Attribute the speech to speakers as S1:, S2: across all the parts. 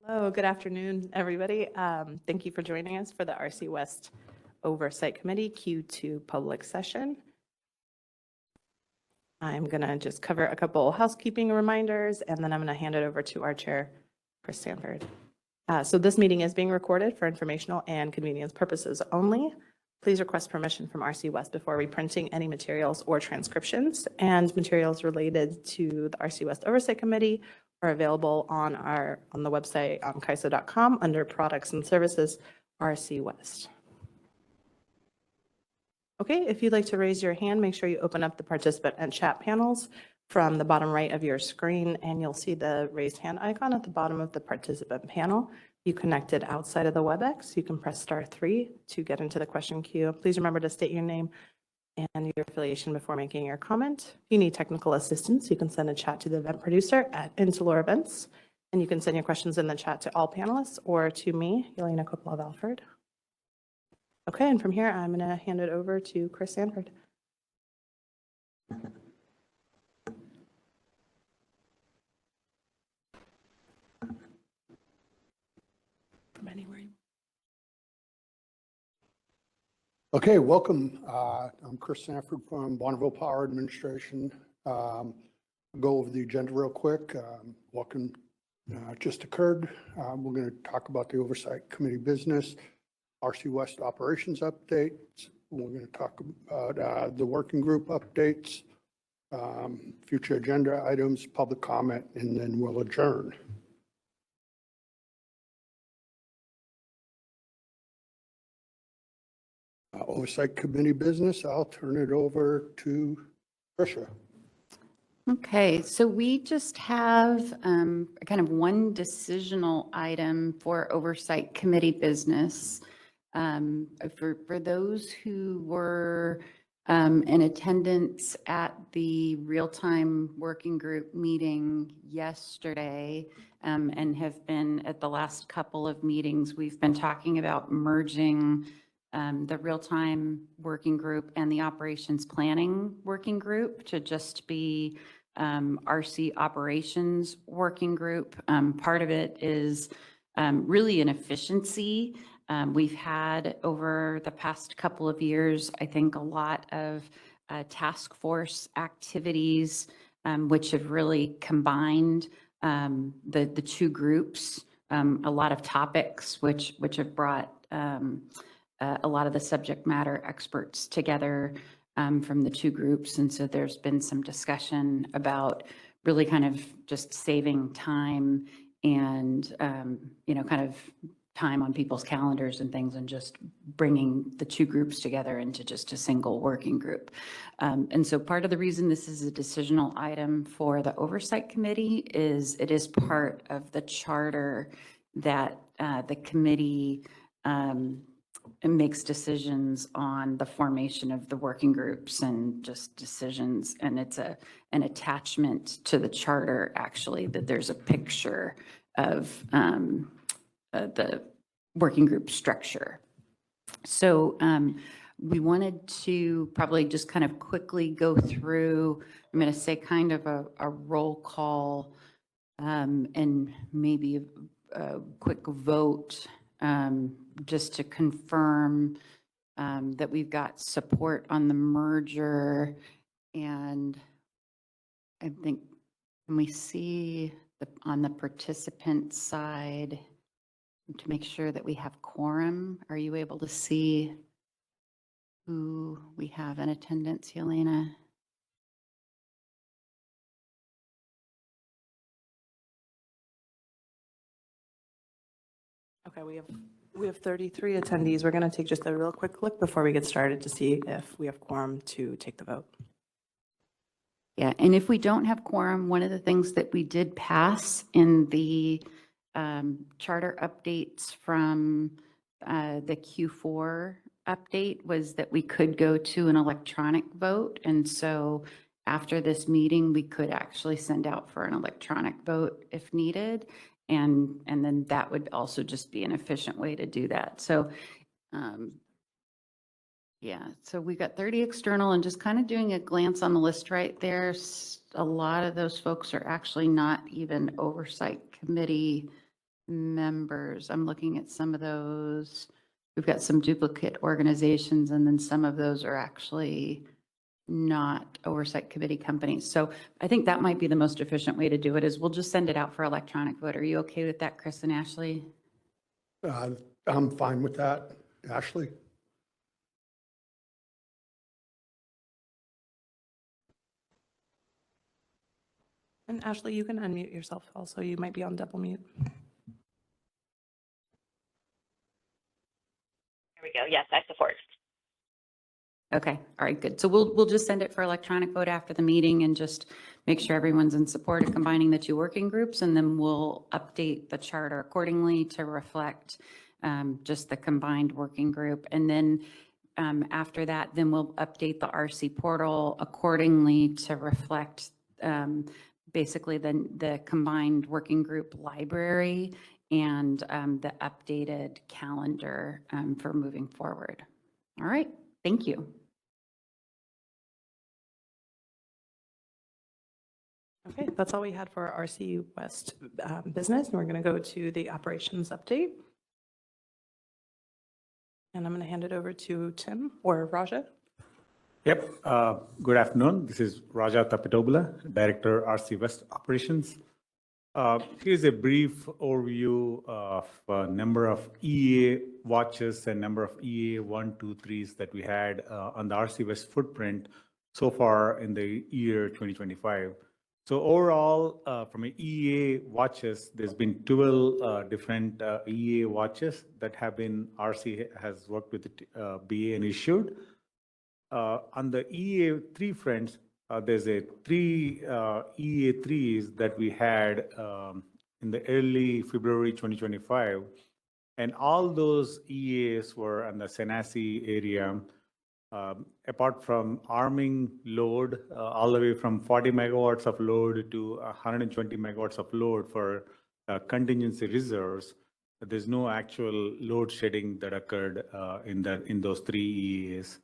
S1: Hello, good afternoon, everybody. Thank you for joining us for the RC West Oversight Committee Q2 public session. I'm going to just cover a couple housekeeping reminders, and then I'm going to hand it over to our chair, Chris Sanford. So this meeting is being recorded for informational and convenience purposes only. Please request permission from RC West before reprinting any materials or transcriptions, and materials related to the RC West Oversight Committee are available on the website on CAISO.com under Products and Services, RC West. Okay, if you'd like to raise your hand, make sure you open up the participant and chat panels from the bottom right of your screen, and you'll see the raised hand icon at the bottom of the participant panel. You connected outside of the WebEx, you can press *3 to get into the question queue. Please remember to state your name and your affiliation before making your comment. If you need technical assistance, you can send a chat to the event producer at Insular Events, and you can send your questions in the chat to all panelists or to me, Yelena Koplov-Alford. Okay, and from here, I'm going to hand it over to Chris Sanford. From anywhere.
S2: Okay, welcome. I'm Chris Sanford from Bonneville Power Administration. Go over the agenda real quick. Welcome just occurred. We're going to talk about the Oversight Committee business, RC West operations updates. We're going to talk about the working group updates, future agenda items, public comment, and then we'll adjourn. Oversight Committee business, I'll turn it over to Tricia.
S3: Okay, so we just have kind of one decisional item for Oversight Committee business. For those who were in attendance at the real-time working group meeting yesterday and have been at the last couple of meetings, we've been talking about merging the real-time working group and the operations planning working group to just be RC operations working group. Part of it is really an efficiency. We've had over the past couple of years, I think, a lot of task force activities, which have really combined the two groups, a lot of topics which have brought a lot of the subject matter experts together from the two groups. And so there's been some discussion about really kind of just saving time and, kind of time on people's calendars and things, and just bringing the two groups together into just a single working group. And so part of the reason this is a decisional item for the Oversight Committee is it is part of the charter that the committee makes decisions on the formation of the working groups and just decisions. And it's an attachment to the charter, actually, that there's a picture of the working group structure. So we wanted to probably just kind of quickly go through, I'm going to say kind of a roll call and maybe a quick vote just to confirm that we've got support on the merger. And I think, can we see on the participant side to make sure that we have quorum? Are you able to see who we have in attendance, Yelena?
S1: Okay, we have 33 attendees. We're going to take just a real quick look before we get started to see if we have quorum to take the vote.
S3: Yeah, and if we don't have quorum, one of the things that we did pass in the charter updates from the Q4 update was that we could go to an electronic vote. And so after this meeting, we could actually send out for an electronic vote if needed. And then that would also just be an efficient way to do that. So yeah, so we got 30 external, and just kind of doing a glance on the list right there, a lot of those folks are actually not even Oversight Committee members. I'm looking at some of those. We've got some duplicate organizations, and then some of those are actually not oversight committee companies. So I think that might be the most efficient way to do it, is we'll just send it out for electronic vote. Are you okay with that, Chris and Ashley?
S2: I'm fine with that. Ashley?
S1: And Ashley, you can unmute yourself also. You might be on double mute.
S4: There we go. Yes, I support.
S3: Okay, all right, good. So we'll just send it for electronic vote after the meeting and just make sure everyone's in support of combining the two working groups, and then we'll update the charter accordingly to reflect just the combined working group. And then after that, then we'll update the RC portal accordingly to reflect basically the combined working group library and the updated calendar for moving forward. All right, thank you.
S1: Okay, that's all we had for our RC West business. And we're going to go to the operations update. And I'm going to hand it over to Tim or Raja.
S5: Yep. Good afternoon. This is Raja Tapitobula, Director, RC West Operations. Here's a brief overview of a number of EA watches and number of EA 1, 2, 3s that we had on the RC West footprint so far in the year 2025. So overall, from an EA watches, there's been 12 different EA watches that have been, RC has worked with the BA and issued. On the EA3 front, there's a 3 EA3s that we had in the early February 2025. And all those EAs were in the Senasi area, apart from arming load, all the way from 40 megawatts of load to 120 megawatts of load for contingency reserves. There's no actual load shedding that occurred in those 3 EAs.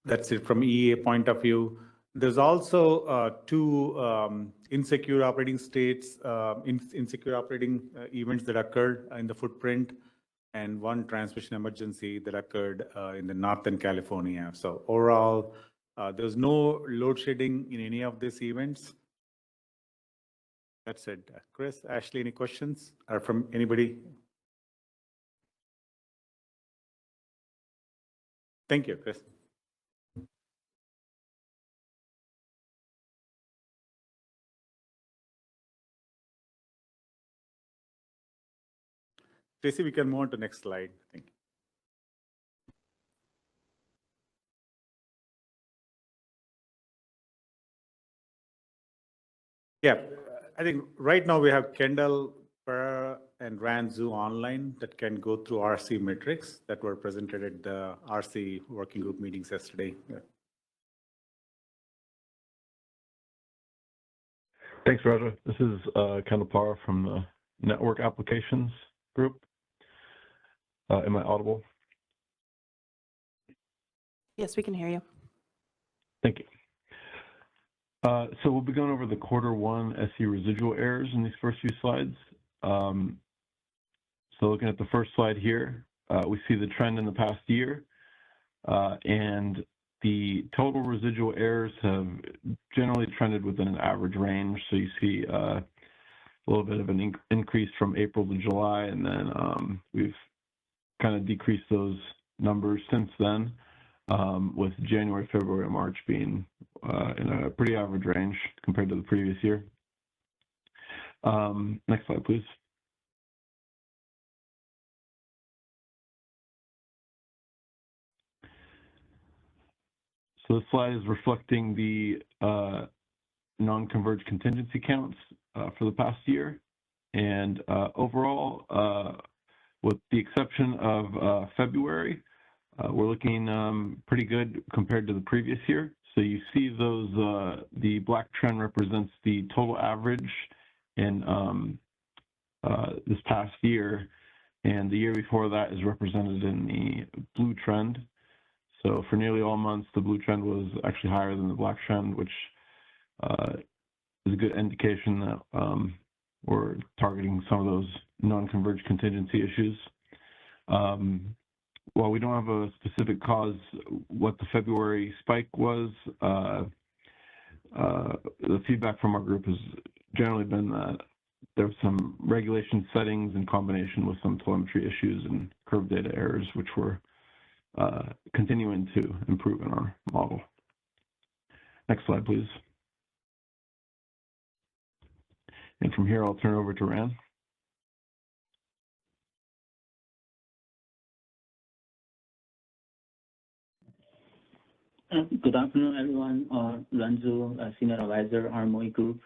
S5: That's it from EA point of view. There's also 2 insecure operating states, insecure operating events that occurred in the footprint, and 1 transmission emergency that occurred in the Northern California. So overall, there's no load shedding in any of these events. That's it. Chris, Ashley, any questions or from anybody? Thank you, Chris. Tracy, we can move on to next slide. Thank you. Yeah, I think right now we have Kendall, Pereira, and Ranzu online that can go through RC metrics that were presented at the RC working group meetings yesterday. Yeah.
S6: Thanks, Raja. This is Kendall Parra from the Network Applications Group. Am I audible?
S1: Yes, we can hear you.
S6: Thank you. So we'll be going over the Q1 SE residual errors in these first few slides. So looking at the first slide here, we see the trend in the past year, and the total residual errors have generally trended within an average range. So you see a little bit of an increase from April to July, and then we've kind of decreased those numbers since then, with January, February, and March being in a pretty average range compared to the previous year. Next slide, please. So this slide is reflecting the non-converged contingency counts for the past year. And overall, with the exception of February, we're looking pretty good compared to the previous year. So you see those, the black trend represents the total average in this past year, and the year before that is represented in the blue trend. So for nearly all months, the blue trend was actually higher than the black trend, which is a good indication that we're targeting some of those non-converged contingency issues. While we don't have a specific cause, what the February spike was, the feedback from our group has generally been that there were some regulation settings in combination with some telemetry issues and curve data errors, which we're continuing to improve in our model. Next slide, please. And from here, I'll turn it over to Ran.
S7: Good afternoon, everyone. Ran Zhu, Senior Advisor, RMOE Group.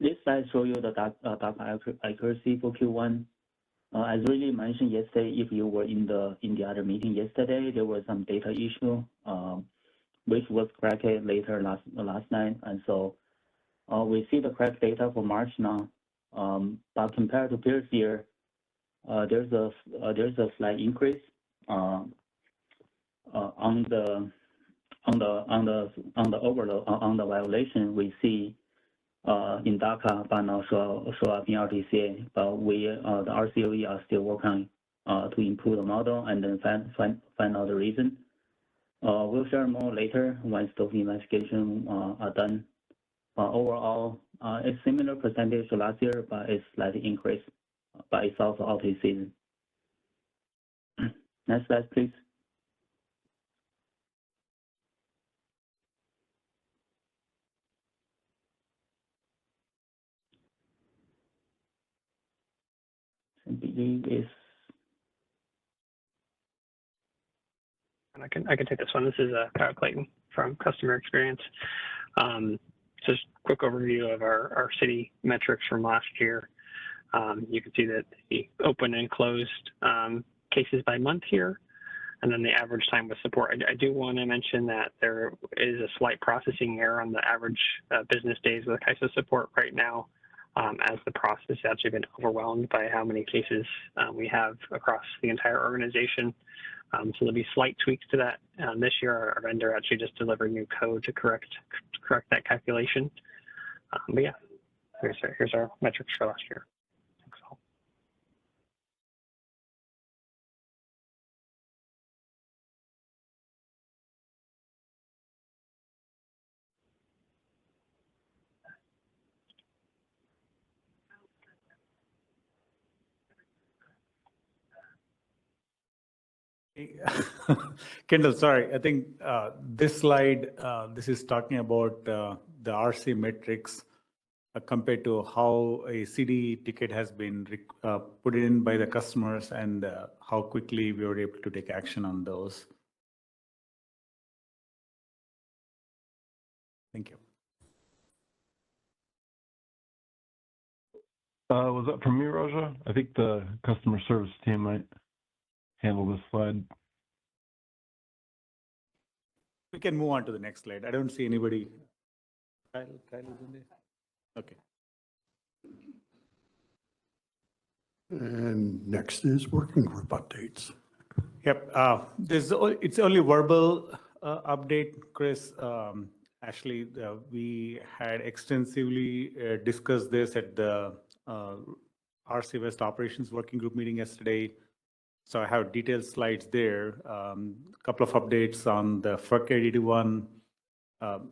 S7: This slide shows you the data accuracy for Q1. As really mentioned yesterday, if you were in the other meeting yesterday, there was some data issue, which was corrected later last night, and so we see the correct data for March now. But compared to previous year, there's a slight increase. On the overload, on the violation, we see in DACA, but now show up in RTCA. But we, the RCOE, are still working to improve the model and then find out the reason. We'll share more later once those investigations are done. Overall, it's similar percentage to last year, but it's slightly increased. But it's also outage season. Next slide, please. I believe is.
S8: And I can take this one. This is Kyle Clayton from Customer Experience. Just quick overview of our city metrics from last year. You can see that the open and closed cases by month here, and then the average time with support. I do want to mention that there is a slight processing error on the average business days with CAISO support right now, as the process has actually been overwhelmed by how many cases we have across the entire organization. So there'll be slight tweaks to that. This year, our vendor actually just delivered new code to correct that calculation. But yeah, here's our metrics for last year. Thanks all.
S5: Kendall, sorry, I think this slide, this is talking about the RC metrics compared to how a CD ticket has been put in by the customers and how quickly we were able to take action on those. Thank you.
S6: Was that from me, Raja? I think the customer service team might handle this slide.
S5: We can move on to the next slide. I don't see anybody. Kyle is in there. Okay.
S2: And next is working group updates.
S5: Yep. It's only verbal update, Chris. Actually, we had extensively discussed this at the RC West Operations Working Group meeting yesterday. So I have detailed slides there. A couple of updates on the FERC 881,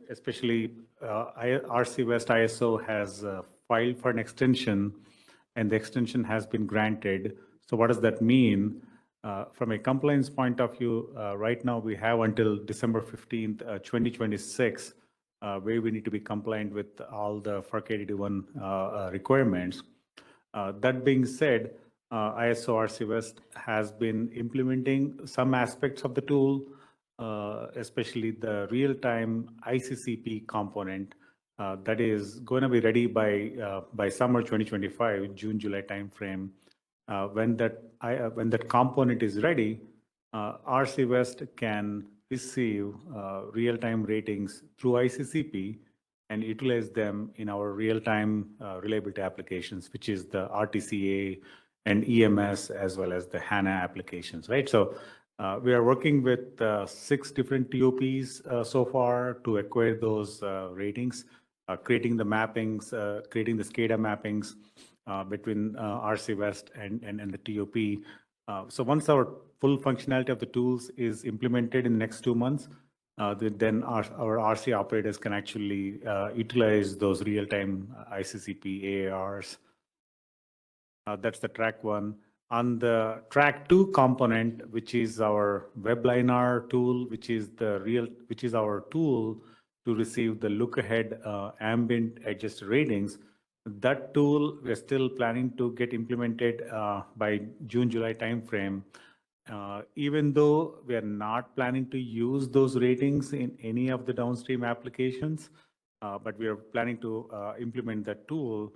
S5: especially RC West ISO has filed for an extension, and the extension has been granted. So what does that mean? From a compliance point of view, right now we have until December 15th, 2026, where we need to be compliant with all the FERC 881 requirements. That being said, ISO RC West has been implementing some aspects of the tool, especially the real-time ICCP component that is going to be ready by summer 2025, June, July timeframe. When that component is ready, RC West can receive real-time ratings through ICCP and utilize them in our real-time reliability applications, which is the RTCA and EMS, as well as the HANA applications, right? So we are working with 6 different TOPs so far to acquire those ratings. creating the mappings, creating the SCADA mappings between RC West and the TOP. So once our full functionality of the tools is implemented in the next 2 months, then our RC operators can actually utilize those real-time ICCP AARs. That's the track one. On the track two component, which is our WebLiner tool, which is our tool to receive the look-ahead ambient adjusted ratings. That tool we're still planning to get implemented by June-July timeframe. Even though we are not planning to use those ratings in any of the downstream applications, but we are planning to implement that tool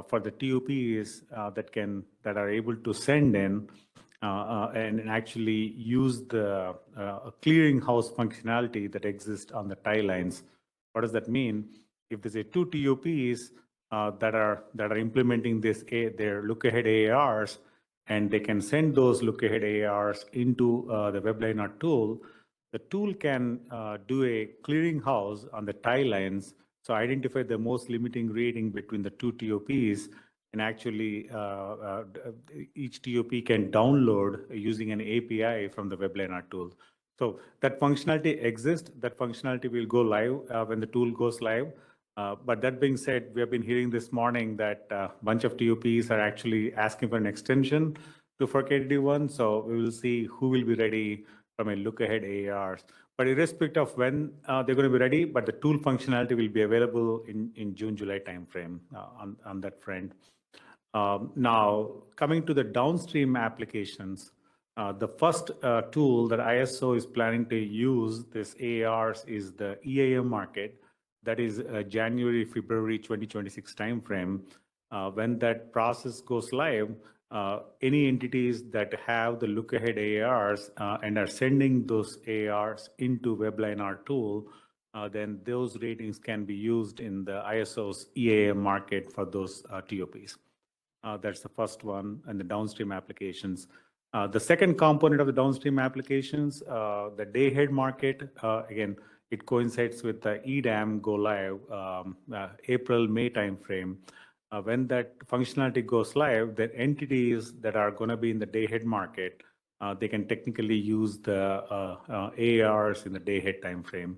S5: for the TOPs that are able to send in and actually use the clearinghouse functionality that exists on the tie lines. What does that mean? If there's a two TOPs that are implementing their look-ahead AARs, and they can send those look-ahead AARs into the WebLiner tool, the tool can do a clearinghouse on the tie lines, so identify the most limiting rating between the two TOPs, and actually each TOP can download using an API from the WebLiner tool. So that functionality exists. That functionality will go live when the tool goes live. But that being said, we have been hearing this morning that a bunch of TOPs are actually asking for an extension to FERC-81. So we will see who will be ready from a look-ahead AARs. But irrespective of when they're going to be ready, but the tool functionality will be available in June-July timeframe on that front. Now, coming to the downstream applications, the first tool that ISO is planning to use this AARs is the EAM market. That is January, February 2026 timeframe. When that process goes live, any entities that have the look-ahead AARs and are sending those AARs into WebLiner tool, then those ratings can be used in the ISO's EAM market for those TOPs. That's the first one, and the downstream applications. The second component of the downstream applications, the day-ahead market, again, it coincides with the EDAM go live April-May timeframe. When that functionality goes live, the entities that are going to be in the day-ahead market, they can technically use the AARs in the day-ahead timeframe.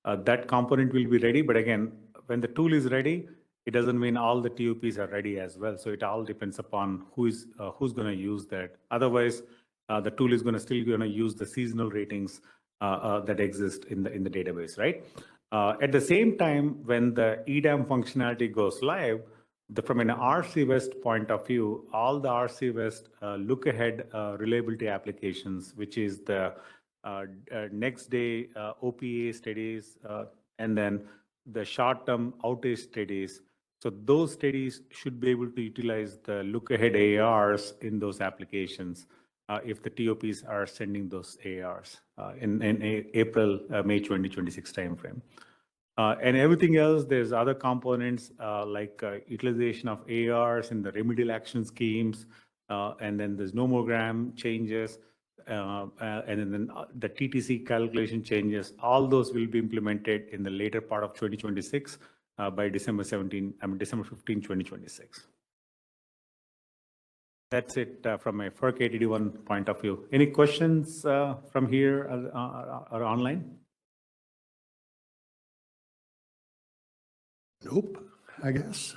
S5: That component will be ready, but again, when the tool is ready, it doesn't mean all the TOPs are ready as well. So it all depends upon who's going to use that. Otherwise, the tool is still going to use the seasonal ratings that exist in the database, right? At the same time, when the EDAM functionality goes live, from an RC West point of view, all the RC West look-ahead reliability applications, which is the next day OPA studies, and then the short-term outage studies. So those studies should be able to utilize the look-ahead AARs in those applications if the TOPs are sending those AARs in April, May 2026 timeframe. And everything else, there's other components like utilization of AARs in the remedial action schemes, and then there's nomogram changes, and then the TTC calculation changes. All those will be implemented in the later part of 2026 by December 15, 2026. That's it from a FERC-81 point of view. Any questions from here or online?
S2: Nope, I guess.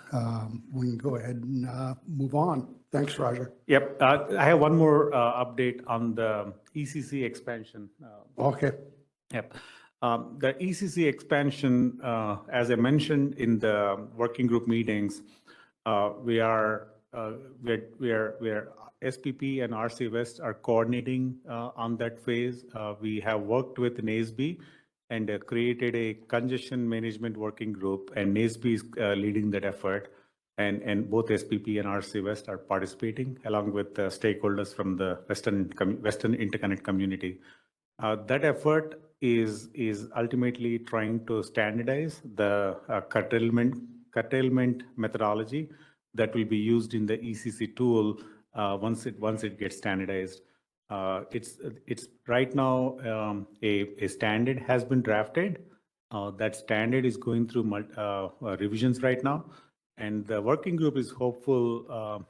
S2: We can go ahead and move on. Thanks, Roger.
S5: Yep. I have one more update on the ECC expansion.
S2: Okay.
S5: Yep. The ECC expansion, as I mentioned in the working group meetings, we are SPP and RC West are coordinating on that phase. We have worked with NASB and created a congestion management working group, and NASB is leading that effort. And both SPP and RC West are participating along with stakeholders from the Western Interconnect community. That effort is ultimately trying to standardize the curtailment methodology that will be used in the ECC tool once it gets standardized. It's right now a standard has been drafted, That standard is going through revisions right now. And the working group is hopeful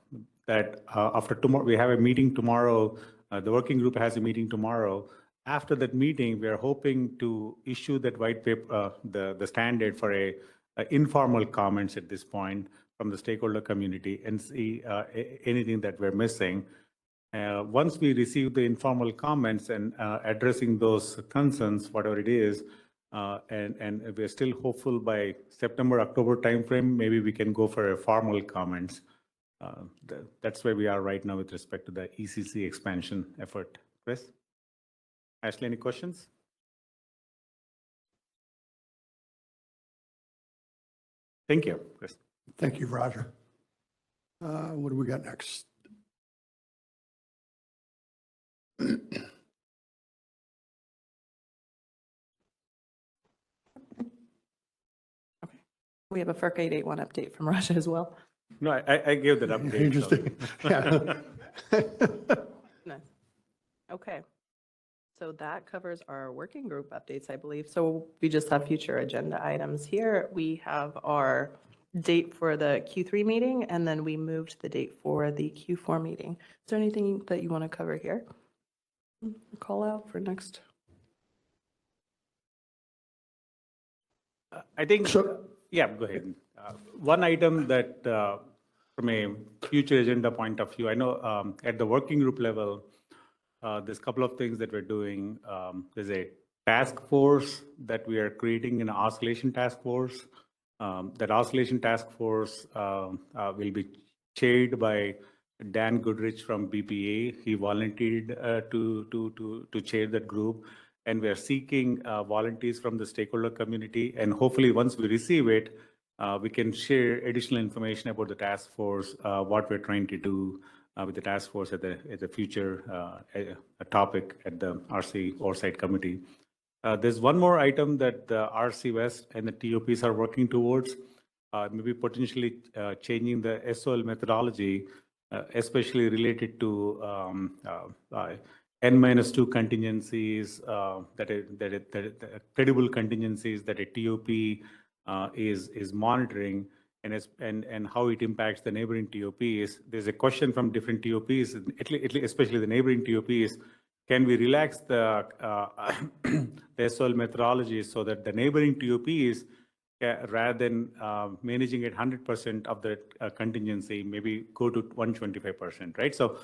S5: that after tomorrow, we have a meeting tomorrow. The working group has a meeting tomorrow. After that meeting, we are hoping to issue that white paper, the standard for a informal comments at this point from the stakeholder community and see anything that we're missing. Once we receive the informal comments and addressing those concerns, whatever it is, and we're still hopeful by September, October timeframe, maybe we can go for a formal comments. That's where we are right now with respect to the ECC expansion effort. Chris? Ashley, any questions? Thank you, Chris.
S2: Thank you, Roger. What do we got next?
S1: We have a FERC 881 update from Russia as well.
S5: No, I gave that update.
S2: Interesting. Yeah.
S1: Nice. Okay. So that covers our working group updates, I believe. So we just have future agenda items here. We have our date for the Q3 meeting, and then we moved the date for the Q4 meeting. Is there anything that you want to cover here? Call out for next.
S5: I think,
S2: So-
S5: yeah, go ahead. One item that from a future agenda point of view, I know at the working group level, there's a couple of things that we're doing. There's a task force that we are creating, an oscillation task force. That oscillation task force will be chaired by Dan Goodrich from BPA. He volunteered to chair that group. And we are seeking volunteers from the stakeholder community. And hopefully, once we receive it, we can share additional information about the task force, what we're trying to do with the task force at the future a topic at the RC Oversight Committee. There's one more item that the RC West and the TOPs are working towards, maybe potentially changing the SOL methodology, especially related to N-2 contingencies, credible contingencies that a TOP is monitoring, and how it impacts the neighboring TOPs. There's a question from different TOPs, especially the neighboring TOPs. Can we relax the SOL methodology so that the neighboring TOPs, rather than managing at 100% of the contingency, maybe go to 125%, right? So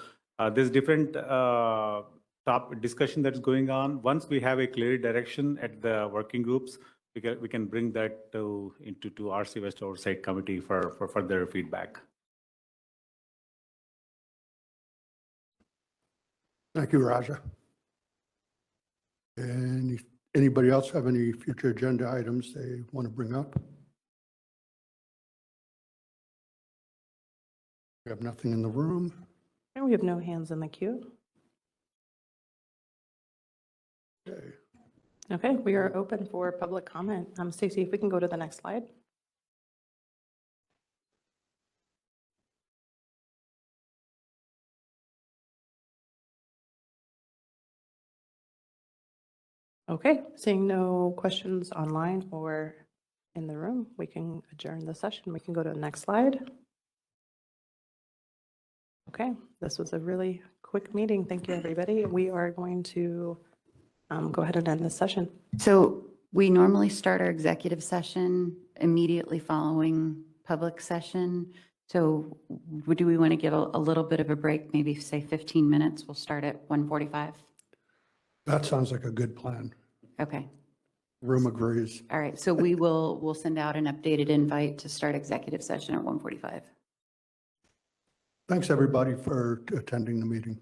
S5: there's different top discussion that's going on. Once we have a clear direction at the working groups, we can bring that into RC West Oversight Committee for further feedback.
S2: Thank you, Raja. Anybody else have any future agenda items they want to bring up? We have nothing in the room.
S1: And we have no hands in the queue.
S2: Okay.
S1: Okay, we are open for public comment. Stacey, if we can go to the next slide. Okay, seeing no questions online or in the room, we can adjourn the session. We can go to the next slide. Okay, this was a really quick meeting. Thank you, everybody. We are going to go ahead and end this session.
S3: So we normally start our executive session immediately following public session. So do we want to give a little bit of a break, maybe say 15 minutes? We'll start at 1:45.
S2: That sounds like a good plan.
S3: Okay.
S2: Room agrees.
S3: All right. So we'll send out an updated invite to start executive session at 1:45.
S2: Thanks, everybody, for attending the meeting.